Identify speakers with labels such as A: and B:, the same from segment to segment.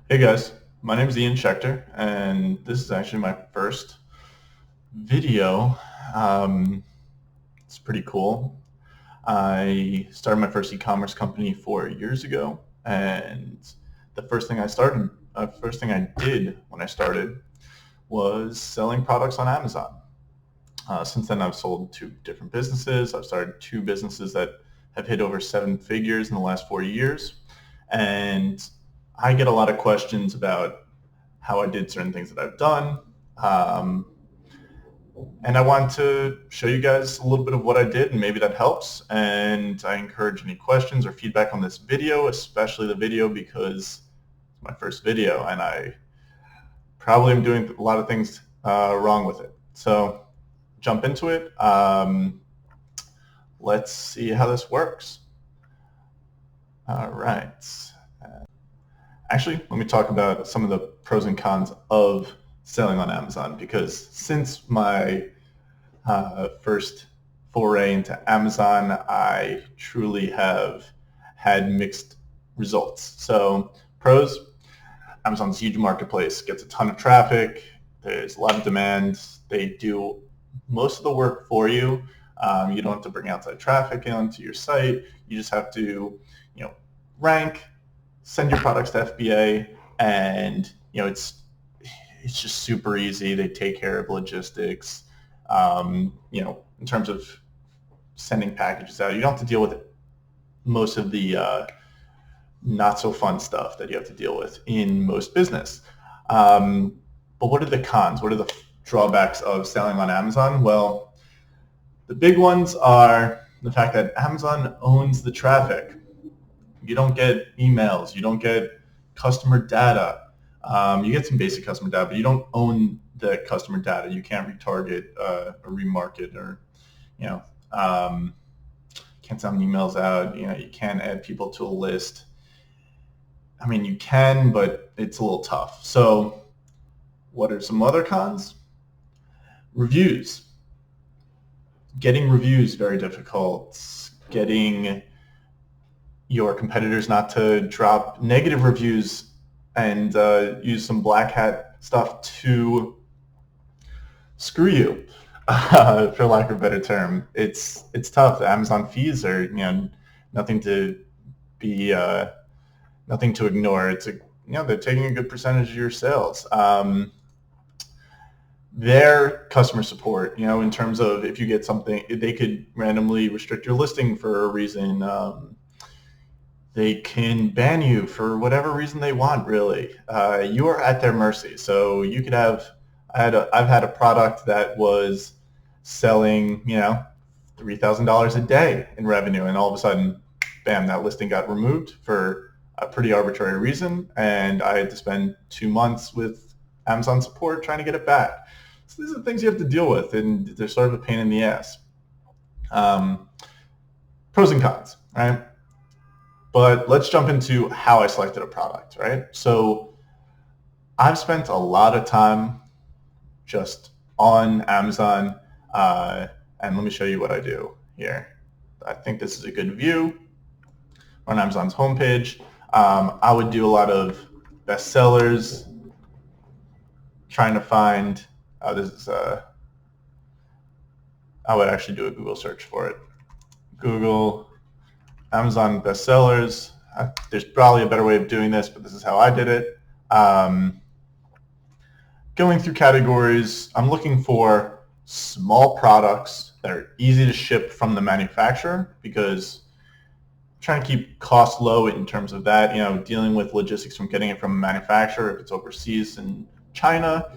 A: Hey guys, my name is Ian Schechter, and this is actually my first video. Um, it's pretty cool. I started my first e-commerce company 4 years ago, and the first thing I did when I started was selling products on Amazon. Since then, I've sold two different businesses. I've started two businesses that have hit over seven figures in the last 4 years, and I get a lot of questions about how I did certain things that I've done. Um, and I want to show you guys a little bit of what I did, and maybe that helps. And I encourage any questions or feedback on this video, especially the video, because it's my first video and I probably am doing a lot of things wrong with it. So jump into it. Let's see how this works. All right. Actually, let me talk about some of the pros and cons of selling on Amazon, because since my first foray into Amazon, I truly have had mixed results. So pros, Amazon's a huge marketplace, gets a ton of traffic, there's a lot of demand, they do most of the work for you. You don't have to bring outside traffic onto your site. You just have to, rank, send your products to FBA, and it's just super easy. They take care of logistics. In terms of sending packages out, you don't have to deal with most of the not so fun stuff that you have to deal with in most business. But what are the cons? What are the drawbacks of selling on Amazon? Well, the big ones are the fact that Amazon owns the traffic. You don't get emails. You don't get customer data. You get some basic customer data, but you don't own the customer data. You can't retarget or remarket, or you know, um, can't send emails out. You can't add people to a list. I mean, you can, but it's a little tough. So, what are some other cons? Reviews. Getting reviews very difficult. Getting your competitors not to drop negative reviews and use some black hat stuff to screw you, for lack of a better term. It's tough. The Amazon fees are nothing to be nothing to ignore. They're taking a good percentage of your sales. Their customer support, in terms of if you get something, they could randomly restrict your listing for a reason. They can ban you for whatever reason they want, really. You are at their mercy. So you could have, I've had a product that was selling, $3,000 a day in revenue, and all of a sudden, bam, that listing got removed for a pretty arbitrary reason, and I had to spend 2 months with Amazon support trying to get it back. So these are things you have to deal with, and they're sort of a pain in the ass. Um, Pros and cons, right? But let's jump into how I selected a product, right? So I've spent a lot of time just on Amazon, and let me show you what I do here. I think this is a good view on Amazon's homepage. I would do a lot of bestsellers, trying to find, this is, I would actually do a Google search for it. Google Amazon bestsellers. There's probably a better way of doing this, but this is how I did it. Going through categories, I'm looking for small products that are easy to ship from the manufacturer, because I'm trying to keep costs low in terms of that. Dealing with logistics from getting it from a manufacturer, if it's overseas in China,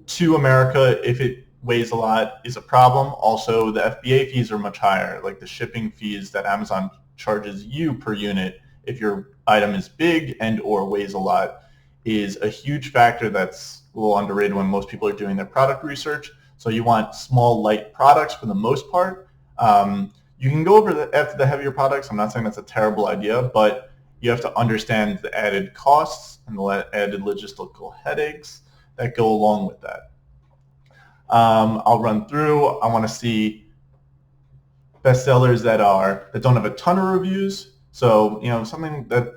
A: to America, if it weighs a lot, is a problem. Also, the FBA fees are much higher, like the shipping fees that Amazon charges you per unit if your item is big and or weighs a lot, is a huge factor that's a little underrated when most people are doing their product research. So you want small, light products for the most part. You can go after the heavier products. I'm not saying that's a terrible idea, but you have to understand the added costs and the added logistical headaches that go along with that. I'll run through. I want to see bestsellers that don't have a ton of reviews. So something that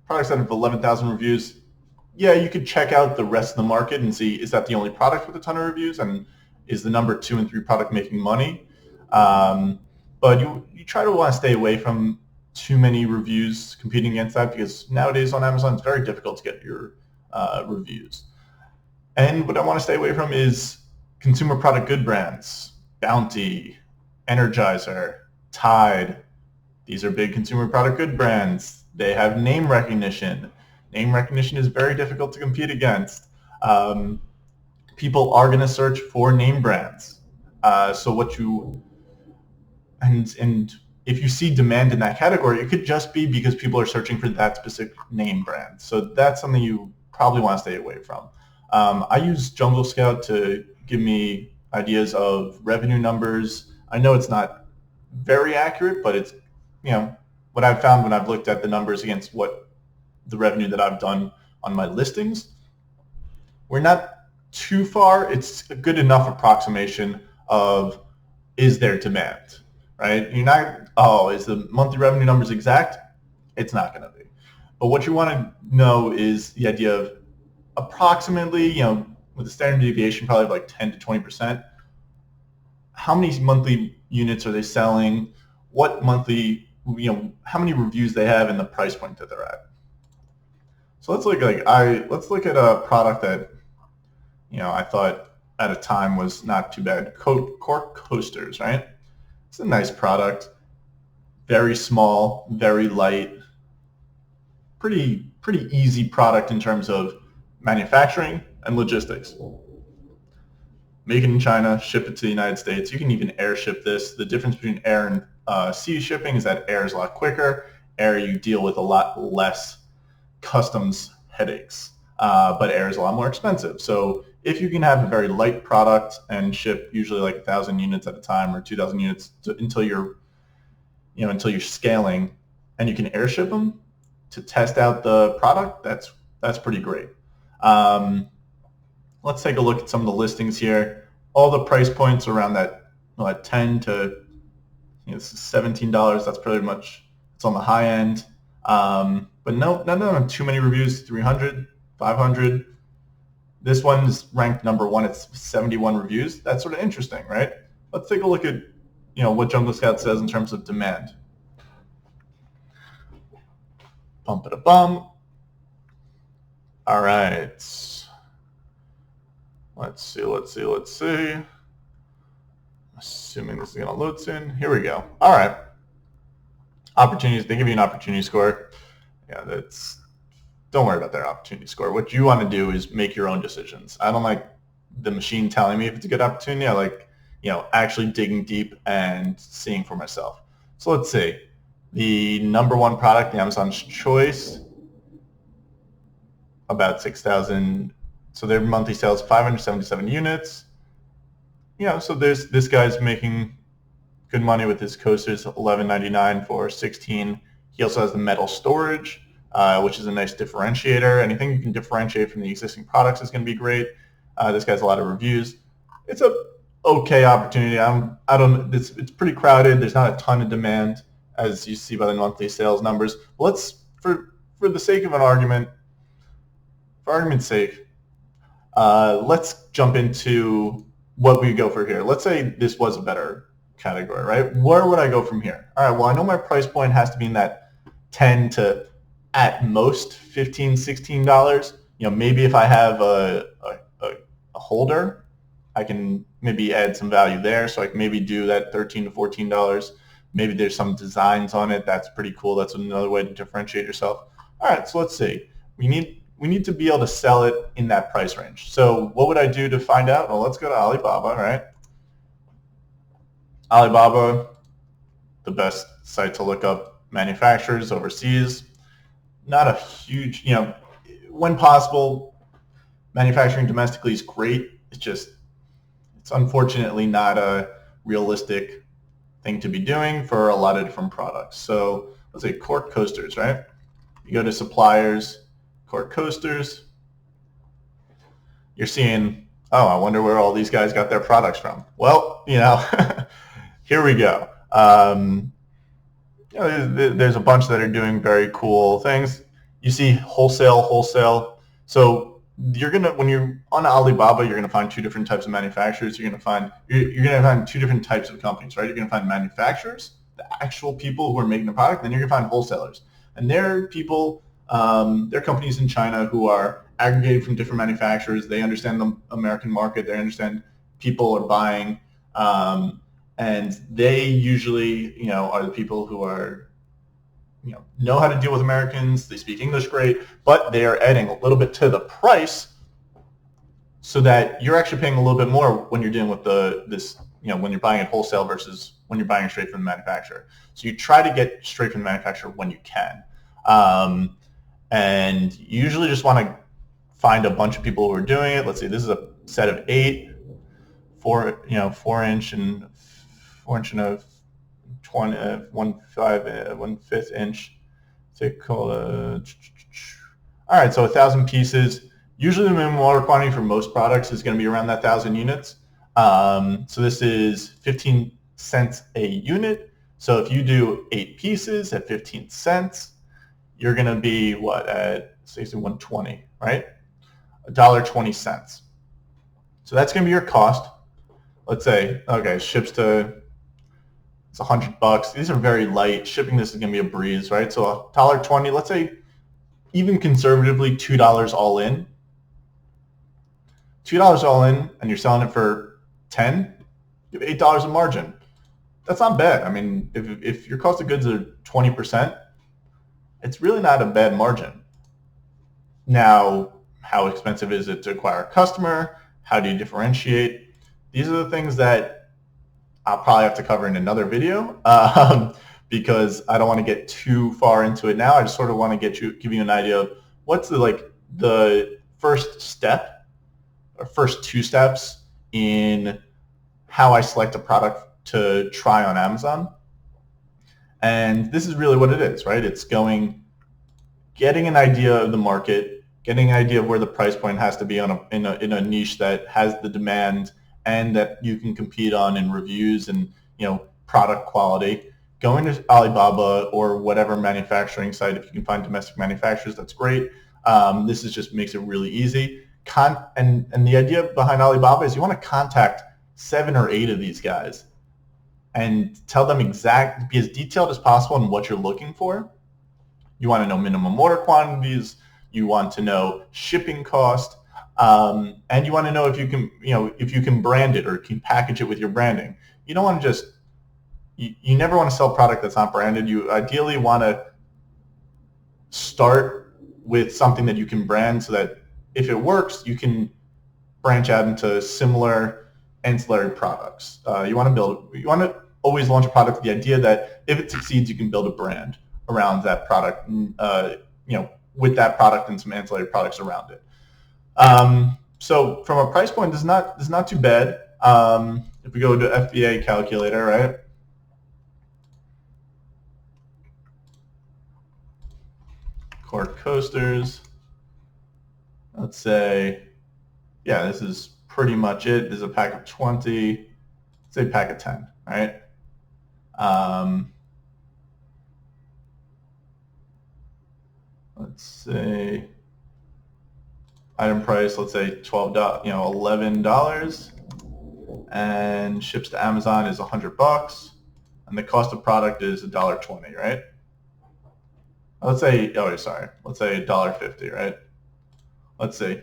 A: products that have 11,000 reviews, yeah, you could check out the rest of the market and see, is that the only product with a ton of reviews, and is the number 2 and 3 product making money? Um, but you try to want to stay away from too many reviews competing against that, because nowadays on Amazon it's very difficult to get your reviews. And what I want to stay away from is consumer product good brands, Bounty, Energizer, Tide. These are big consumer product good brands. They have name recognition. Name recognition is very difficult to compete against. Um, People are going to search for name brands. So what you and if you see demand in that category, it could just be because people are searching for that specific name brand. So that's something you probably want to stay away from. I use Jungle Scout to give me ideas of revenue numbers. I know it's not very accurate, but it's, what I've found when I've looked at the numbers against what the revenue that I've done on my listings, we're not too far. It's a good enough approximation of, is there demand, right? You're not, is the monthly revenue numbers exact? It's not going to be. But what you want to know is the idea of approximately, with a standard deviation probably of like 10 to 20%, how many monthly units are they selling? What monthly, how many reviews they have, and the price point that they're at. So let's look at a product that, I thought at a time was not too bad. Cork Coasters, right? It's a nice product. Very small, very light. Pretty easy product in terms of manufacturing and logistics. Make it in China, ship it to the United States. You can even airship this. The difference between air and sea shipping is that air is a lot quicker. Air, you deal with a lot less customs headaches, but air is a lot more expensive. So if you can have a very light product and ship usually like 1,000 units at a time or 2,000 units until you're scaling, and you can airship them to test out the product, that's pretty great. Let's take a look at some of the listings here. All the price points around that, $10 to this is $17. That's pretty much, it's on the high end. But none of them have too many reviews. 300, 500. This one's ranked number 1. It's 71 reviews. That's sort of interesting, right? Let's take a look at what Jungle Scout says in terms of demand. Bump it a bum. All right. Let's see. Assuming this is going to load soon. Here we go. All right. Opportunities. They give you an opportunity score. Yeah, don't worry about their opportunity score. What you want to do is make your own decisions. I don't like the machine telling me if it's a good opportunity. I like, actually digging deep and seeing for myself. So let's see. The number 1 product, the Amazon's Choice, about 6,000. So their monthly sales, 577 units. So this guy's making good money with his coasters, $11.99 for 16. He also has the metal storage, which is a nice differentiator. Anything you can differentiate from the existing products is going to be great. This guy's a lot of reviews. It's a okay opportunity. It's pretty crowded. There's not a ton of demand, as you see by the monthly sales numbers. For the sake of an argument, for argument's sake, let's jump into what we go for here. Let's say this was a better category, right? Where would I go from here? All right, well, I know my price point has to be in that 10 to at most $15, $16. Maybe if I have a holder, I can maybe add some value there. So I can maybe do that $13 to $14. Maybe there's some designs on it. That's pretty cool. That's another way to differentiate yourself. All right, so let's see. We need to be able to sell it in that price range. So what would I do to find out? Well, let's go to Alibaba, right? Alibaba, the best site to look up manufacturers overseas. Not a huge, when possible, manufacturing domestically is great. It's unfortunately not a realistic thing to be doing for a lot of different products. So let's say Cork Coasters, right? You go to suppliers, Cork Coasters. You're seeing, I wonder where all these guys got their products from. Well, here we go. There's a bunch that are doing very cool things. you see wholesale. So when you're on Alibaba, you're gonna find two different types of manufacturers. You're gonna find two different types of companies, right? You're gonna find manufacturers, the actual people who are making the product, then you're gonna find wholesalers, and they're people, they're companies in China who are aggregated from different manufacturers. They understand the American market. They understand people are buying, and they usually, are the people who are know how to deal with Americans. They speak English great, but they are adding a little bit to the price so that you're actually paying a little bit more when you're dealing with when you're buying it wholesale versus when you're buying it straight from the manufacturer. So you try to get straight from the manufacturer when you can. And you usually just want to find a bunch of people who are doing it. Let's see, this is a set of 8, 4 inch and 20, 1/5 inch. All right, so 1,000 pieces. Usually the minimum order quantity for most products is going to be around that 1,000 units. So this is 15 cents a unit. So if you do 8 pieces at 15 cents, you're going to be at 120, right? $1.20. So that's going to be your cost. Let's say, okay, ships to, it's $100. These are very light. Shipping this is going to be a breeze, right? So $1.20, let's say even conservatively $2 all in. $2 all in, and you're selling it for 10, you have $8 of margin. That's not bad. I mean, if your cost of goods are 20%, it's really not a bad margin. Now, how expensive is it to acquire a customer? How do you differentiate? These are the things that I'll probably have to cover in another video because I don't want to get too far into it now. I just sort of want to give you an idea of what's the first step or first 2 steps in how I select a product to try on Amazon. And this is really what it is, right? It's getting an idea of the market, getting an idea of where the price point has to be in a niche that has the demand and that you can compete on in reviews and product quality. Going to Alibaba or whatever manufacturing site, if you can find domestic manufacturers, that's great. This just makes it really easy. And the idea behind Alibaba is you want to contact 7 or 8 of these guys and tell them be as detailed as possible in what you're looking for. You want to know minimum order quantities. You want to know shipping cost. And you want to know if you can brand it or can package it with your branding. You don't want to you never want to sell a product that's not branded. You ideally want to start with something that you can brand so that if it works, you can branch out into similar ancillary products. You want to always launch a product with the idea that if it succeeds, you can build a brand around that product, with that product and some ancillary products around it. So from a price point, this is not too bad. If we go to FBA calculator, right? Cork coasters. Let's say, yeah, this is pretty much it. This is a pack of 20. Let's say a pack of 10, right? Let's say item price, let's say $11, and ships to Amazon is $100, and the cost of product is $1.20, right? Let's say, let's say $1.50, right? Let's see.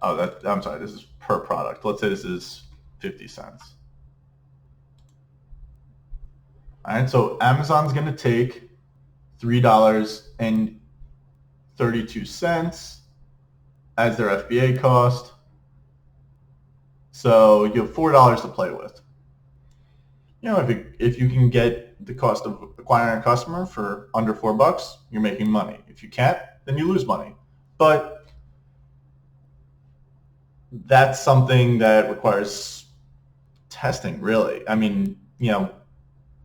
A: I'm sorry, this is per product. Let's say this is 50 cents. All right, so Amazon's going to take $3.32 as their FBA cost. So you have $4 to play with. If you can get the cost of acquiring a customer for under $4, you're making money. If you can't, then you lose money. But that's something that requires testing, really. I mean,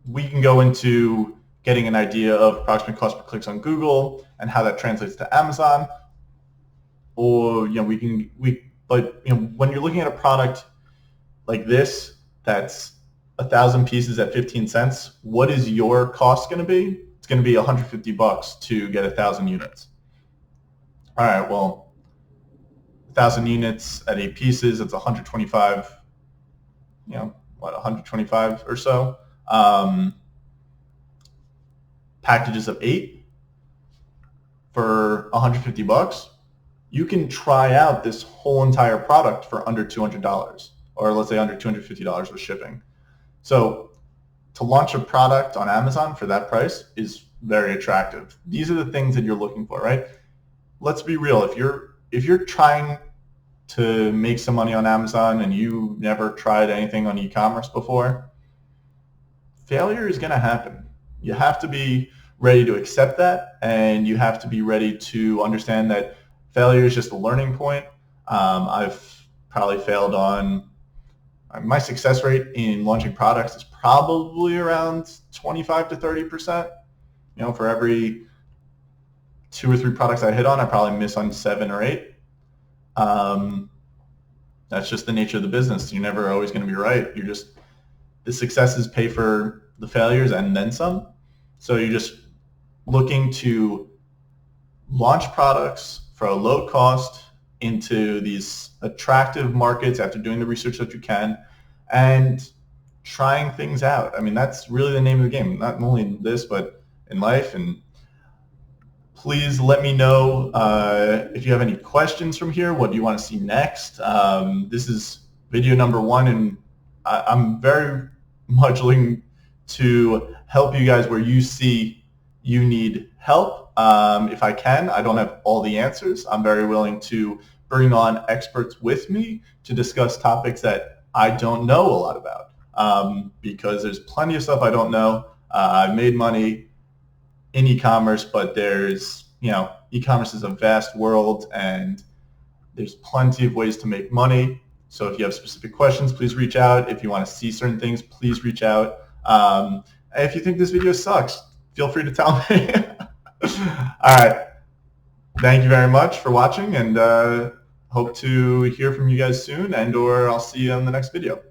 A: we can go into getting an idea of approximate cost per clicks on Google and how that translates to Amazon. Or, when you're looking at a product like this, that's 1,000 pieces at 15 cents, what is your cost going to be? It's going to be $150 to get 1,000 units. All right, well, 1,000 units at 8 pieces, it's 125, 125 or so. Packages of 8 for $150. You can try out this whole entire product for under $200, or let's say under $250 with shipping. So to launch a product on Amazon for that price is very attractive. These are the things that you're looking for, right? Let's be real. If you're trying to make some money on Amazon and you never tried anything on e-commerce before, failure is going to happen. You have to be ready to accept that, and you have to be ready to understand that failure is just a learning point. I've probably failed on, my success rate in launching products is probably around 25 to 30%. For every 2 or 3 products I hit on, I probably miss on 7 or 8. That's just the nature of the business. You're never always going to be right. The successes pay for the failures and then some. So you're just looking to launch products for a low cost into these attractive markets after doing the research that you can and trying things out. I mean, that's really the name of the game, not only in this, but in life. And please let me know if you have any questions from here. What do you want to see next? This is video number 1, and I'm very much looking to help you guys where you see you need help. If I can, I don't have all the answers. I'm very willing to bring on experts with me to discuss topics that I don't know a lot about, because there's plenty of stuff I don't know. I made money in e-commerce, but there's, e-commerce is a vast world and there's plenty of ways to make money. So if you have specific questions, please reach out. If you want to see certain things, please reach out. If you think this video sucks, feel free to tell me. All right. Thank you very much for watching, and hope to hear from you guys soon, and or I'll see you on the next video.